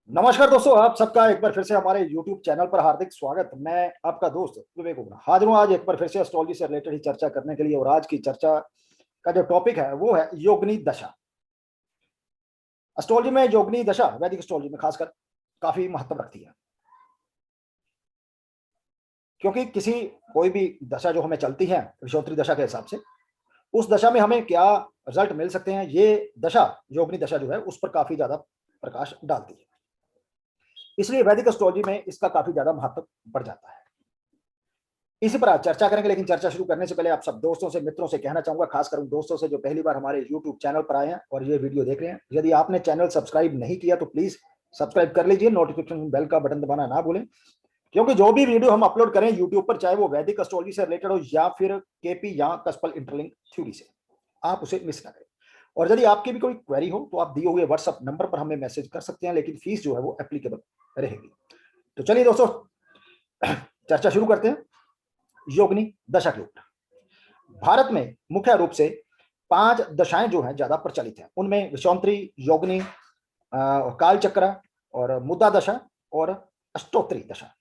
नमस्कार दोस्तों, आप सबका एक बार फिर से हमारे YouTube चैनल पर हार्दिक स्वागत। मैं आपका दोस्त विवेक ओबरा हाजिर हूँ आज एक बार फिर से एस्ट्रोलॉजी से रिलेटेड ही चर्चा करने के लिए। और आज की चर्चा का जो टॉपिक है वो है योगिनी दशा। एस्ट्रोलॉजी में योगिनी दशा वैदिक एस्ट्रोलॉजी में खासकर काफी महत्व रखती है, क्योंकि कोई भी दशा जो हमें चलती है विषुवत्रीय दशा के हिसाब से, उस दशा में हमें क्या रिजल्ट मिल सकते हैं, ये दशा योगिनी दशा जो है उस पर काफी ज्यादा प्रकाश डालती है। इसलिए वैदिक एस्ट्रोलॉजी में इसका काफी ज्यादा महत्व बढ़ जाता है। इसी पर आज चर्चा करेंगे, लेकिन चर्चा शुरू करने से पहले आप सब दोस्तों से, मित्रों से कहना चाहूंगा, खासकर उन दोस्तों से जो पहली बार हमारे YouTube चैनल पर आए हैं और ये वीडियो देख रहे हैं, यदि आपने चैनल सब्सक्राइब नहीं किया तो प्लीज सब्सक्राइब कर लीजिए। नोटिफिकेशन बेल का बटन दबाना ना भूलें, क्योंकि जो भी वीडियो हम अपलोड करें यूट्यूब पर, चाहे वो वैदिक एस्ट्रोलॉजी से रिलेटेड हो या फिर केपी या कस्पल इंटरलिंक थ्योरी से, आप उसे मिस ना करें। और यदि आपकी भी कोई क्वेरी हो तो आप दिए हुए व्हाट्सएप नंबर पर हमें मैसेज कर सकते हैं, लेकिन फीस जो है वो एप्लीकेबल रहेगी। तो चलिए दोस्तों, चर्चा शुरू करते हैं योगिनी दशा के ऊपर। भारत में मुख्य रूप से 5 दशाएं जो हैं ज्यादा प्रचलित हैं। उनमें विषांतरी, योगिनी, काल चक्र और मुद्रा दशा और अष्टोत्तरी दशा।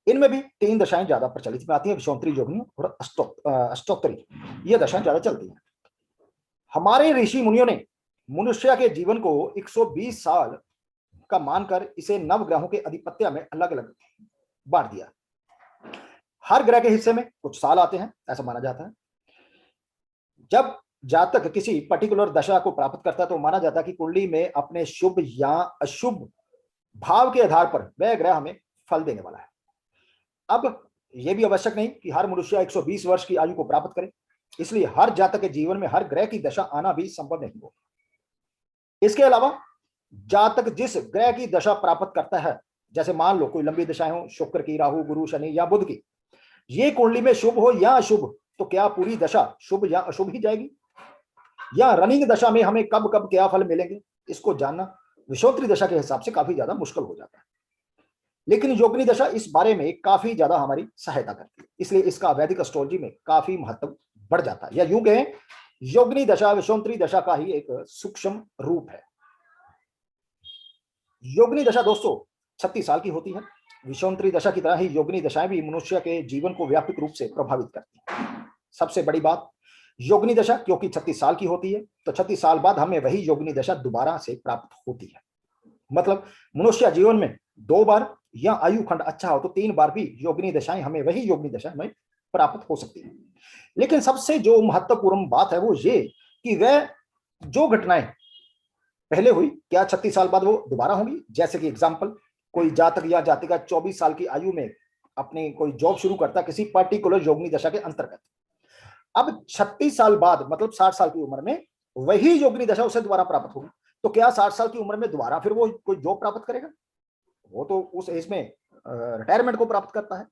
इनमें भी 3 दशाएं ज्यादा प्रचलित में आती हैं, विषांतरी, योगिनी और अष्टोत्तरी। ये दशाएं ज्यादा चलती हैं। हमारे ऋषि मुनियों ने मनुष्य के जीवन को 120 साल का मानकर इसे नवग्रहों के अधिपत्य में अलग अलग बांट दिया। हर ग्रह के हिस्से में कुछ साल आते हैं, ऐसा माना जाता है। जब जातक किसी पर्टिकुलर दशा को प्राप्त करता है तो माना जाता है कि कुंडली में अपने शुभ या अशुभ भाव के आधार पर वह ग्रह हमें फल देने वाला है। अब यह भी आवश्यक नहीं कि हर मनुष्य 120 वर्ष की आयु को प्राप्त करे, इसलिए हर जातक के जीवन में हर ग्रह की दशा आना भी संभव नहीं हो। इसके अलावा जातक जिस ग्रह की दशा प्राप्त करता है, जैसे मान लो कोई लंबी दशाएं हो शुक्र की, राहु, गुरु, शनि या बुध की, ये कुंडली में शुभ हो या अशुभ, तो क्या पूरी दशा शुभ या अशुभ ही जाएगी, या रनिंग दशा में हमें कब कब क्या फल मिलेंगे, इसको जानना विषुवत्रीय दशा के हिसाब से काफी ज्यादा मुश्किल हो जाता है। लेकिन योगिनी दशा इस बारे में काफी ज्यादा हमारी सहायता करती है, इसलिए इसका वैदिक एस्ट्रोलॉजी में काफी महत्व बढ़ जाता है। या यूं कहें, योगिनी दशा विषुवत्रीय दशा का ही एक सूक्ष्म रूप है। योगिनी दशा दोस्तों 36 साल की होती है। विषुवत्रीय दशा की तरह ही योगिनी दशाएं भी मनुष्य के जीवन को व्यापक रूप से प्रभावित करती है। सबसे बड़ी बात, योगिनी दशा क्योंकि 36 साल की होती है, तो 36 साल बाद हमें वही योगिनी दशा दोबारा से प्राप्त होती है। मतलब मनुष्य जीवन में 2 बार, या आयु खंड अच्छा हो तो 3 बार भी योगिनी दशाएं हमें वही योगिनी दशा हमें प्राप्त हो सकती है। लेकिन सबसे जो महत्वपूर्ण बात है वो ये कि वह जो घटनाएं पहले हुई, क्या 36 साल बाद वो दोबारा होंगी। जैसे कि एग्जाम्पल, कोई जातक या जातिका 24 साल की आयु में अपनी कोई जॉब शुरू करता किसी पर्टिकुलर योगिनी दशा के अंतर्गत, अब 36 साल बाद मतलब 60 साल की उम्र में वही योगिनी दशा उसे दोबारा प्राप्त होगी। तो क्या 60 साल की उम्र में दोबारा फिर वो कोई जॉब प्राप्त करेगा? वो तो उस एज में रिटायरमेंट को प्राप्त करता है।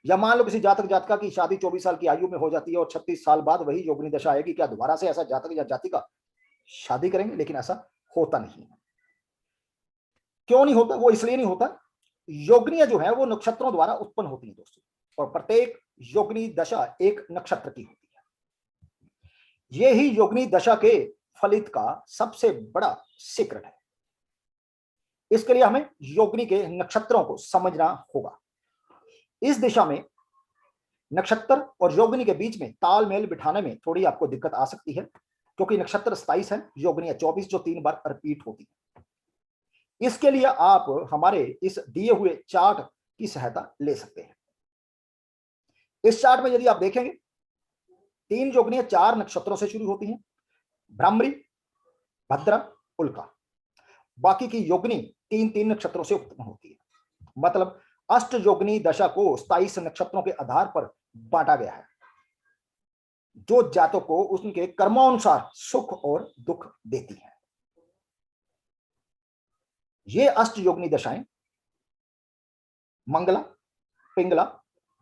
या मान लो किसी जातक जातिका की शादी 24 साल की आयु में हो जाती है और 36 साल बाद वही योगिनी दशा आएगी, क्या दोबारा से ऐसा जातक या जातिका शादी करेंगे? लेकिन ऐसा होता नहीं। क्यों नहीं होता? वो इसलिए नहीं होता, योगिनियां जो है वो नक्षत्रों द्वारा उत्पन्न होती है दोस्तों, और प्रत्येक योगिनी दशा एक नक्षत्र की होती है। ये ही योगिनी दशा के फलित का सबसे बड़ा सीक्रेट है। इसके लिए हमें योगिनी के नक्षत्रों को समझना होगा। इस दिशा में नक्षत्र और योगिनी के बीच में तालमेल बिठाने में थोड़ी आपको दिक्कत आ सकती है, क्योंकि नक्षत्र 27 है, योगिनियां 24 जो 3 बार रिपीट होती है। इसके लिए आप हमारे इस दिए हुए चार्ट की सहायता ले सकते हैं। इस चार्ट में यदि आप देखेंगे, 3 योगिनियां 4 नक्षत्रों से शुरू होती हैं, भ्रामरी, भद्रा, उल्का। बाकी की योगिनी 3-3 नक्षत्रों से उत्पन्न होती है। मतलब अष्ट योगिनी दशा को 27 नक्षत्रों के आधार पर बांटा गया है, जो जातक को उनके कर्मानुसार सुख और दुख देती है। ये अष्ट योगिनी दशाएं मंगला, पिंगला,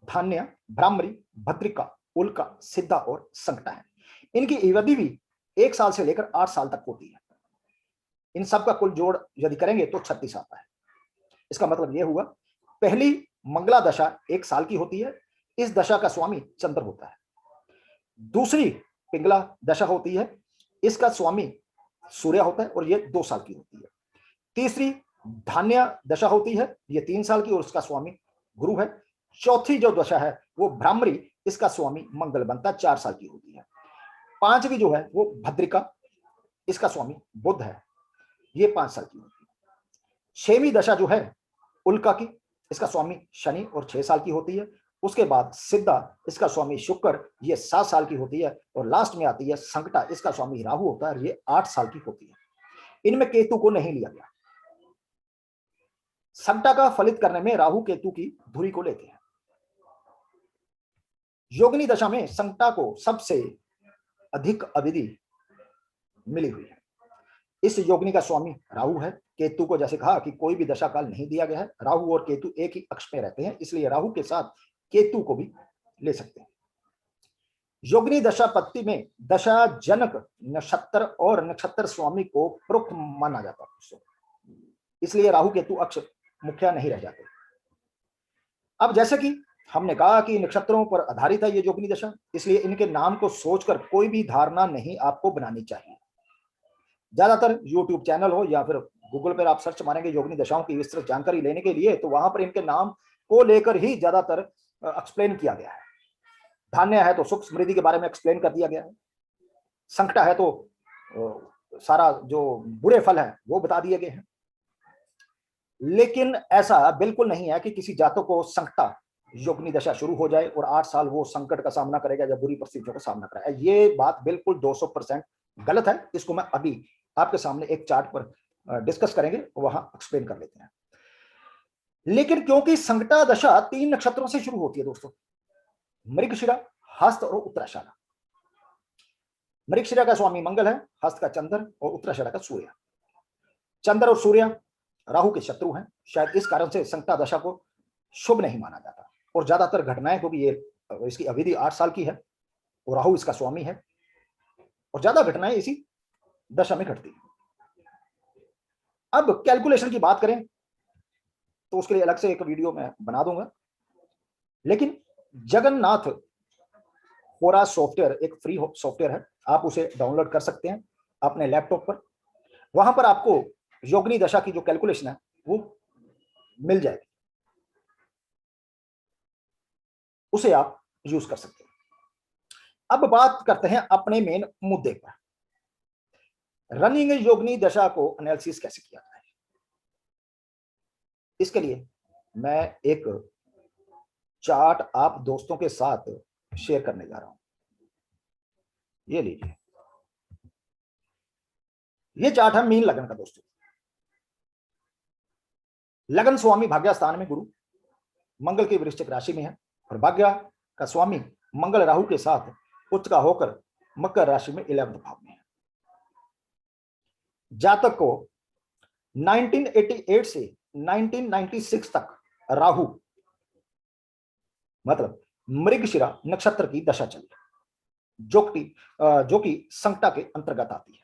धान्य, भ्रामरी, भद्रिका, उल्का, सिद्धा और संकटा है। इनकी अवधि भी 1 साल से लेकर 8 साल तक होती है। इन सब का कुल जोड़ यदि करेंगे तो 36 आता है। इसका मतलब यह हुआ, पहली मंगला दशा 1 साल की होती है, इस दशा का स्वामी चंद्र होता है। दूसरी पिंगला दशा होती है, इसका स्वामी सूर्य होता है और यह 2 साल की होती है। तीसरी धान्य दशा होती है, ये 3 साल की, और उसका स्वामी गुरु है। चौथी जो दशा है वो भ्रामरी, इसका स्वामी मंगल बनता है, 4 साल की होती है। पांचवी जो है वो भद्रिका, इसका स्वामी बुध है, ये 5 साल की होती है। छठवीं दशा जो है उल्का की, इसका स्वामी शनि और 6 साल की होती है। उसके बाद सिद्धा, इसका स्वामी शुक्र, ये 7 साल की होती है। और लास्ट में आती है संकटा, इसका स्वामी राहु होता है, ये 8 साल की होती है। इनमें केतु को नहीं लिया गया। संकटा का फलित करने में राहु केतु की धुरी को लेते हैं। योगिनी दशा में संकटा को सबसे अधिक अवधि मिली हुई है। इस योगिनी का स्वामी राहु है। केतु को जैसे कहा कि कोई भी दशा काल नहीं दिया गया है, राहु और केतु एक ही अक्ष में रहते हैं, इसलिए राहु के साथ केतु को भी ले सकते हैं। योगिनी दशा पत्ति में दशा जनक नक्षत्र और नक्षत्र स्वामी को प्रमुख माना जाता है, इसलिए राहु केतु अक्ष मुख्य नहीं रह जाते। अब जैसे कि हमने कहा कि नक्षत्रों पर आधारित है ये योगिनी दशा, इसलिए इनके नाम को सोचकर कोई भी धारणा नहीं आपको बनानी चाहिए। ज्यादातर यूट्यूब चैनल हो या फिर गूगल पर आप सर्च मारेंगे योगिनी दशाओं की विस्तृत जानकारी लेने के लिए, तो वहां पर इनके नाम को लेकर ही ज्यादातर एक्सप्लेन किया गया है। धान्य है तो सुख समृद्धि के बारे में एक्सप्लेन कर दिया गया है, संकटा है तो सारा जो बुरे फल है वो बता दिए गए हैं। लेकिन ऐसा बिल्कुल नहीं है कि किसी जातक को संकटा योगिनी दशा शुरू हो जाए और 8 साल वो संकट का सामना करेगा या बुरी परिस्थितियों का सामना करेगा। ये बात बिल्कुल 200% गलत है। इसको मैं अभी आपके सामने एक चार्ट पर डिस्कस करेंगे, वहां एक्सप्लेन कर लेते हैं। लेकिन क्योंकि संकटा दशा 3 नक्षत्रों से शुरू होती है दोस्तों, मृगशिरा, हस्त और उत्तराषाढ़ा। मृगशिरा का स्वामी मंगल है, हस्त का चंद्र और उत्तराषाढ़ा का सूर्य। चंद्र और सूर्य राहु के शत्रु हैं, शायद इस कारण से संकटा दशा को शुभ नहीं माना जाता। और ज्यादातर घटनाएं, क्योंकि ये इसकी अवधि 8 साल की है और राहु इसका स्वामी है, और ज्यादा घटनाएं इसी दशा में घटती है। अब कैलकुलेशन की बात करें तो उसके लिए अलग से एक वीडियो मैं बना दूंगा, लेकिन जगन्नाथ होरा सॉफ्टवेयर एक फ्री सॉफ्टवेयर है, आप उसे डाउनलोड कर सकते हैं अपने लैपटॉप पर। वहां पर आपको योगिनी दशा की जो कैलकुलेशन है वो मिल जाएगी, उसे आप यूज कर सकते हैं। अब बात करते हैं अपने मेन मुद्दे पर, रनिंग योगिनी दशा को एनालिसिस कैसे किया जाए। इसके लिए मैं एक चार्ट आप दोस्तों के साथ शेयर करने जा रहा हूं। ये लीजिए, ये चार्ट है मीन लगन का दोस्तों। लगन स्वामी भाग्य स्थान में गुरु, मंगल की वृश्चिक राशि में है, और भाग्य का स्वामी मंगल राहु के साथ उच्च का होकर मकर राशि में 11वें भाव में है। जातक को 1988 से 1996 तक राहु मतलब मृगशिरा नक्षत्र की दशा चली, जो कि संकटा के अंतर्गत आती है,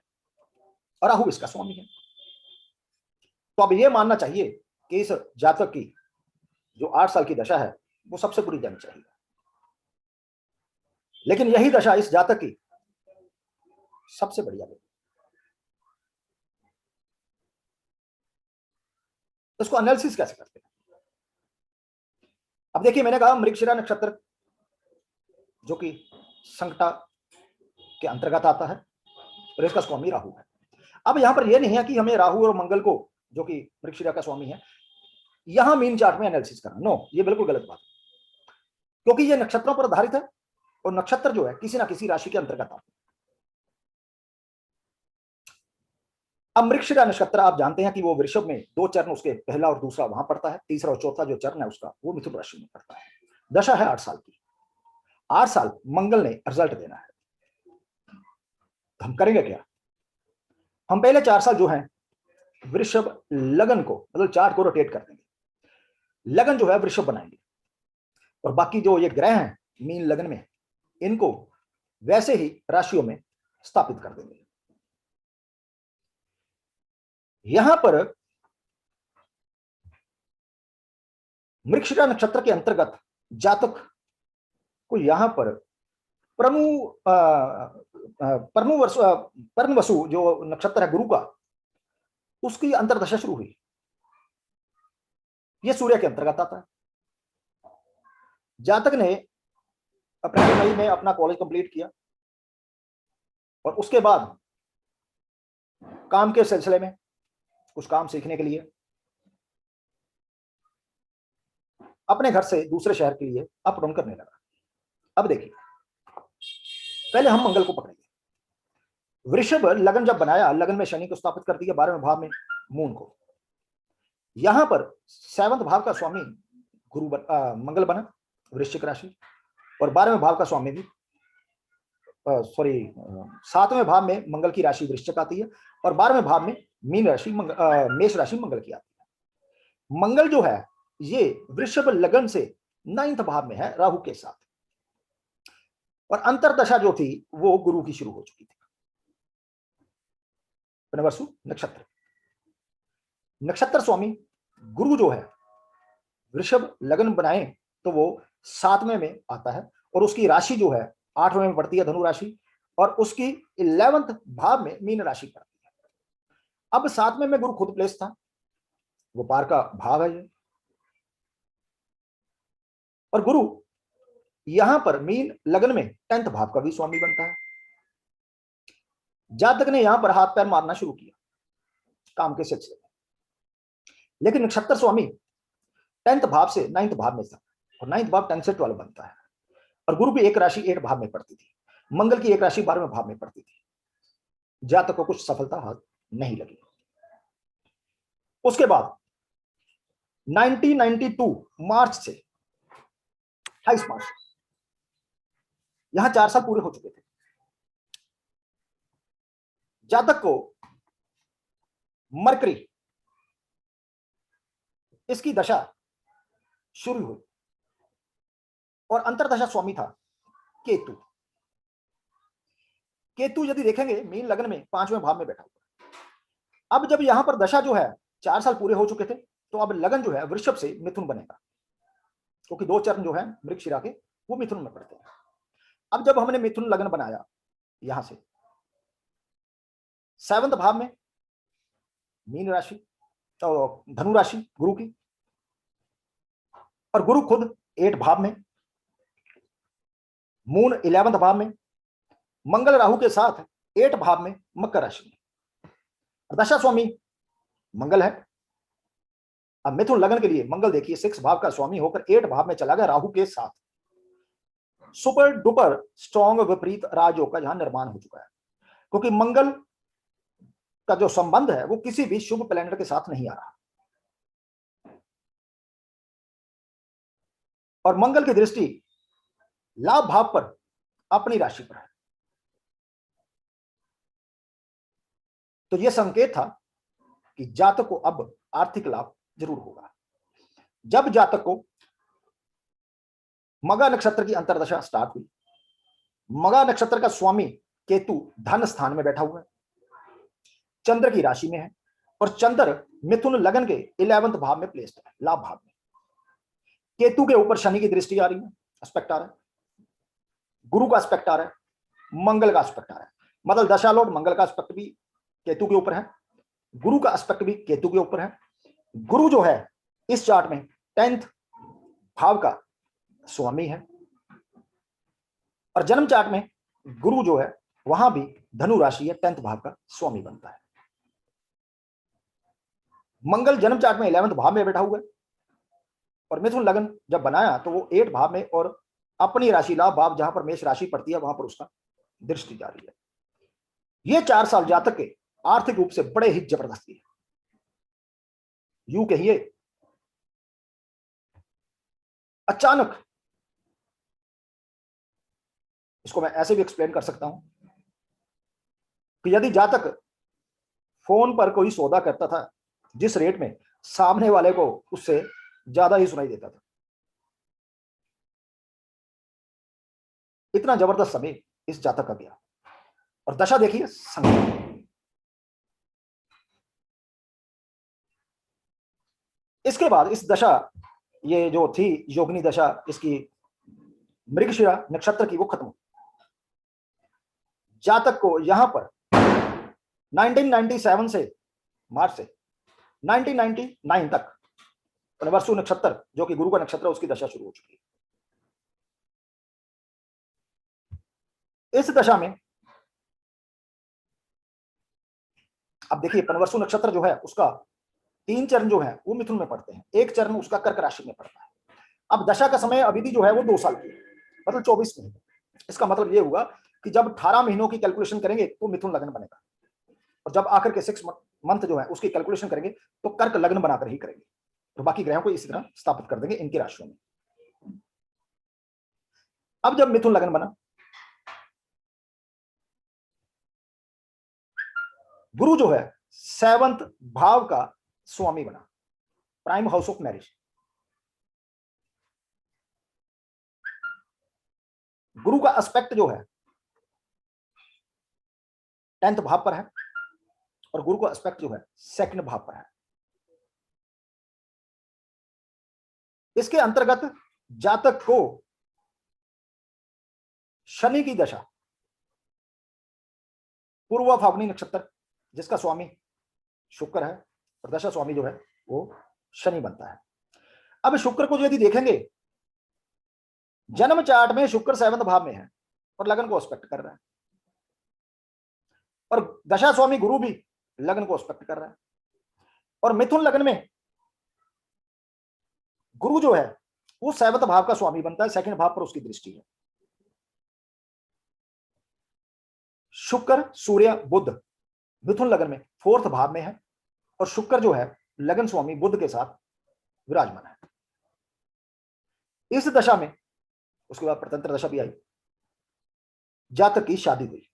और राहु इसका स्वामी है। तो अब यह मानना चाहिए कि इस जातक की जो 8 साल की दशा है वो सबसे बुरी जानी चाहिए, लेकिन यही दशा इस जातक की सबसे बढ़िया गई। इसको एनालिसिस कैसे करते हैं? अब देखिए, मैंने कहा मृगशिरा नक्षत्र जो कि संकटा के अंतर्गत आता है और इसका स्वामी राहु है। अब यहां पर यह नहीं है कि हमें राहु और मंगल को, जो कि मृगशिरा का स्वामी है, यहां मीन चार्ट में एनालिसिस करना, नो, ये बिल्कुल गलत बात है, क्योंकि ये नक्षत्रों पर आधारित है और नक्षत्र जो है किसी ना किसी राशि के अंतर्गत आते हैं। अब मृगशिरा नक्षत्र आप जानते हैं कि वो वृषभ में 2 चरण, उसके पहला और दूसरा वहां पड़ता है, तीसरा और चौथा जो चरण है उसका वो मिथुन राशि में पड़ता है। दशा है 8 साल की, 8 साल मंगल ने रिजल्ट देना है। तो हम करेंगे क्या? हम पहले 4 साल जो है वृषभ लगन को, मतलब चार्ट को रोटेट कर देंगे, लगन जो है वृषभ बनाएंगे, और बाकी जो ये ग्रह हैं मीन लगन में, इनको वैसे ही राशियों में स्थापित कर देंगे। यहां पर मृगशिरा नक्षत्र के अंतर्गत जातक को यहां पर पर्णवसु जो नक्षत्र है गुरु का, उसकी अंतर्दशा शुरू हुई। यह सूर्य के अंतर्गत आता है। जातक ने अप्रैल मई में अपना कॉलेज कंप्लीट किया और उसके बाद काम के सिलसिले में कुछ काम सीखने के लिए अपने घर से दूसरे शहर के लिए अप डाउन करने लगा। अब देखिए, पहले हम मंगल को पकड़ेंगे। वृषभ लगन जब बनाया, लगन में शनि को स्थापित कर दिया, 12वें भाव में मून को। यहां पर 7वें भाव का स्वामी मंगल बना वृश्चिक राशि, और 12वें भाव का स्वामी भी 7वें भाव में मंगल की राशि वृश्चिक आती है, और 12वें भाव में मेष राशि मंगल की आती है। मंगल जो है ये वृषभ लगन से 9वें भाव में है राहु के साथ, और अंतरदशा जो थी वो गुरु की शुरू हो चुकी थी। पुनर्वसु नक्षत्र स्वामी गुरु जो है वृषभ लगन बनाए तो वो 7वें में आता है, और उसकी राशि जो है 8वें में पड़ती है धनु राशि, और उसकी 11वें भाव में मीन राशि पड़ती है। अब 7वें में गुरु खुद प्लेस था, वो पार का भाव है ये, और गुरु यहां पर मीन लगन में 10th भाव का भी स्वामी बनता है। जातक ने यहां पर हाथ पैर मारना शुरू किया काम के सिलसिले में, लेकिन नक्षत्र स्वामी 10th भाव से 9th भाव में था, और 9th भाव 10 से 12 बनता है, और गुरु की एक राशि 8 भाव में पड़ती थी, मंगल की एक राशि 12वें भाव में पड़ती थी। जातक को कुछ सफलता हाथ नहीं लगी। उसके बाद 1992 मार्च से 28 मार्च, यहां 4 साल पूरे हो चुके थे। जातक को मरकरी इसकी दशा शुरू हुई, और अंतरदशा स्वामी था केतु। केतु यदि देखेंगे मीन लगन में 5वें भाव में बैठा हुआ। अब जब यहां पर दशा जो है 4 साल पूरे हो चुके थे, तो अब लगन जो है वृषभ से मिथुन बनेगा, क्योंकि 2 चरण जो है मृगशिरा के वो मिथुन में पड़ते हैं। अब जब हमने मिथुन लगन बनाया, यहां से 7वें भाव में मीन राशि और धनु राशि गुरु की, और गुरु खुद 8 भाव में, मून 11वें भाव में, मंगल राहु के साथ 8 भाव में मकर राशि में। दशा स्वामी मंगल है। अब मिथुन लगन के लिए मंगल देखिए 6 भाव का स्वामी होकर 8 भाव में चला गया राहु के साथ। सुपर डुपर स्ट्रॉन्ग विपरीत राजयोग का जहां निर्माण हो चुका है, क्योंकि मंगल का जो संबंध है वो किसी भी शुभ प्लैनेट के साथ नहीं आ रहा, और मंगल की दृष्टि लाभ भाव पर अपनी राशि पर है। तो यह संकेत था कि जातक को अब आर्थिक लाभ जरूर होगा। जब जातक को मगा नक्षत्र की अंतरदशा स्टार्ट हुई, मगा नक्षत्र का स्वामी केतु धन स्थान में बैठा हुआ है, चंद्र की राशि में है, और चंद्र मिथुन लगन के 11वें भाव में प्लेस्ड है, लाभ भाव में। केतु के ऊपर शनि की दृष्टि आ रही है, एस्पेक्ट आ रहा है, गुरु का एस्पेक्ट आ रहा है, मंगल का एस्पेक्ट आ रहा है। मतलब दशालोट मंगल का एस्पेक्ट भी केतु के ऊपर है, गुरु का एस्पेक्ट भी केतु के ऊपर है। गुरु जो है इस चार्ट में 10th भाव का स्वामी है, और जन्म चार्ट में गुरु जो है वहां भी धनु राशि है, 10th भाव का स्वामी बनता है। मंगल जन्म चार्ट में 11वें भाव में बैठा हुआ है, और मिथुन लगन जब बनाया तो वो 8 भाव में, और अपनी राशि लाभ भाव जहां पर मेष राशि पड़ती है वहां पर उसका दृष्टि जारी है। ये 4 साल जातक के आर्थिक रूप से बड़े ही जबरदस्ती है, यूं कहिए अचानक। इसको मैं ऐसे भी एक्सप्लेन कर सकता हूं कि यदि जातक फोन पर कोई सौदा करता था जिस रेट में, सामने वाले को उससे ज्यादा ही सुनाई देता था। इतना जबरदस्त समय इस जातक का गया, और दशा देखिए संकट। इसके बाद इस दशा, ये जो थी योगिनी दशा इसकी मृगशिरा नक्षत्र की, वो खत्म हुई। जातक को यहां पर 1997 से मार्च से 1999 तक पुनर्वसु नक्षत्र जो कि गुरु का नक्षत्र है, उसकी दशा शुरू हो चुकी है। इस दशा में अब देखिए, पुनर्वसु नक्षत्र जो है उसका 3 चरण जो है वो मिथुन में पड़ते हैं, 1 चरण उसका कर्क राशि में पड़ता है। अब दशा का समय अवधि जो है वो 2 साल की है, मतलब 24 महीने। इसका मतलब ये हुआ कि जब 18 महीनों की कैलकुलेशन करेंगे तो मिथुन लग्न बनेगा, और जब आकर के 6 मंथ जो है उसकी कैलकुलेशन करेंगे तो कर्क लग्न बनाकर ही करेंगे। तो बाकी ग्रहों को इसी तरह स्थापित कर देंगे इनकी राशियों में। अब जब मिथुन लग्न बना, गुरु जो है 7th भाव का स्वामी बना, प्राइम हाउस ऑफ मैरिज। गुरु का एस्पेक्ट जो है 10th भाव पर है, और गुरु का एस्पेक्ट जो है 2nd भाव पर है। इसके अंतर्गत जातक को शनि की दशा, पूर्व फाल्गुनी नक्षत्र जिसका स्वामी शुक्र है, और दशा स्वामी जो है वो शनि बनता है। अब शुक्र को यदि देखेंगे, जन्म चार्ट में शुक्र 7th भाव में है और लगन को एस्पेक्ट कर रहा है, और दशा स्वामी गुरु भी लगन को एस्पेक्ट कर रहा है, और मिथुन लगन में गुरु जो है वो 7th भाव का स्वामी बनता है, 2nd भाव पर उसकी दृष्टि है। शुक्र सूर्य बुध मिथुन लगन में 4th भाव में है, और शुक्र जो है लगन स्वामी बुध के साथ विराजमान है। इस दशा में उसके बाद प्रतंत्र दशा भी आई, जातक की शादी हुई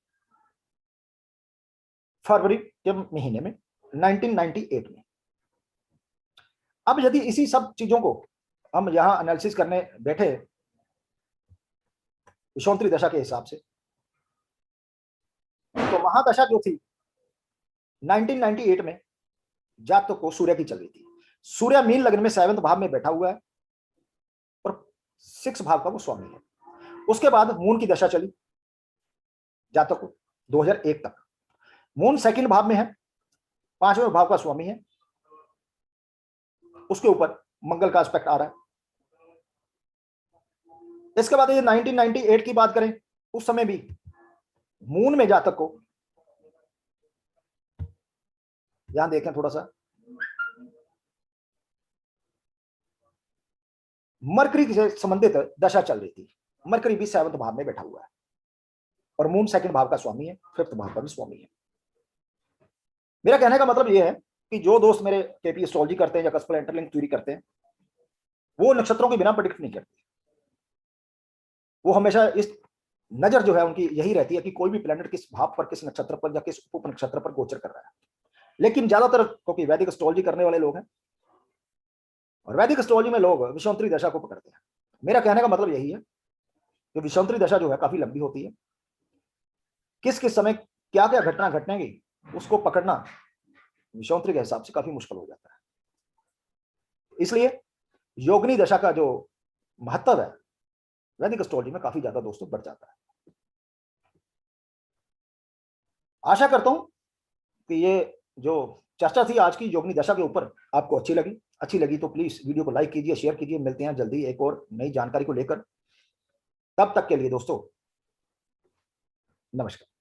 फरवरी के महीने में 1998 में। अब यदि इसी सब चीजों को हम यहां एनालिसिस करने बैठे विषुवंतरी दशा के हिसाब से, तो महादशा जो थी 1998 में जातक को सूर्य की चल रही थी। सूर्य मीन लग्न में 7th भाव में बैठा हुआ है और 6 भाव का वो स्वामी है। उसके बाद मून की दशा चली जातक को 2001 तक। मून 2nd भाव में है, 5वें भाव का स्वामी है, उसके ऊपर मंगल का एस्पेक्ट आ रहा है। इसके बाद ये 1998 की बात करें, उस समय भी मून में जातक को, यहां देखें थोड़ा सा, मरकरी से संबंधित दशा चल रही थी। मरकरी भी 7th भाव में बैठा हुआ है, और मून 2nd भाव का स्वामी है, 5th भाव का भी स्वामी है। मेरा कहने का मतलब यह है कि जो दोस्त मेरे केपी एस्ट्रोलॉजी करते हैं या कस्पल इंटरलिंक थ्योरी करते हैं, वो नक्षत्रों के बिना प्रेडिक्ट नहीं करते। वो हमेशा इस नजर जो है उनकी यही रहती है कि कोई भी प्लैनेट किस भाव पर, किस नक्षत्र पर या किस उप नक्षत्र पर गोचर कर रहा है। लेकिन ज्यादातर क्योंकि वैदिक एस्ट्रोलॉजी करने वाले लोग हैं, और वैदिक एस्ट्रोलॉजी में लोग विषुवंतरी दशा को पकड़ते हैं। मेरा कहने का मतलब यही है कि विषुवंतरी दशा जो है काफी लंबी होती है, किस किस समय क्या क्या घटना घटनेगी उसको पकड़ना विषुवंतरी के हिसाब से काफी मुश्किल हो जाता है। इसलिए योगिनी दशा का जो महत्व है वैदिक एस्ट्रोलॉजी में काफी ज्यादा दोस्तों बढ़ जाता है। आशा करता हूं कि ये जो चर्चा थी आज की योगिनी दशा के ऊपर आपको अच्छी लगी तो प्लीज वीडियो को लाइक कीजिए, शेयर कीजिए। मिलते हैं जल्दी एक और नई जानकारी को लेकर। तब तक के लिए दोस्तों नमस्कार।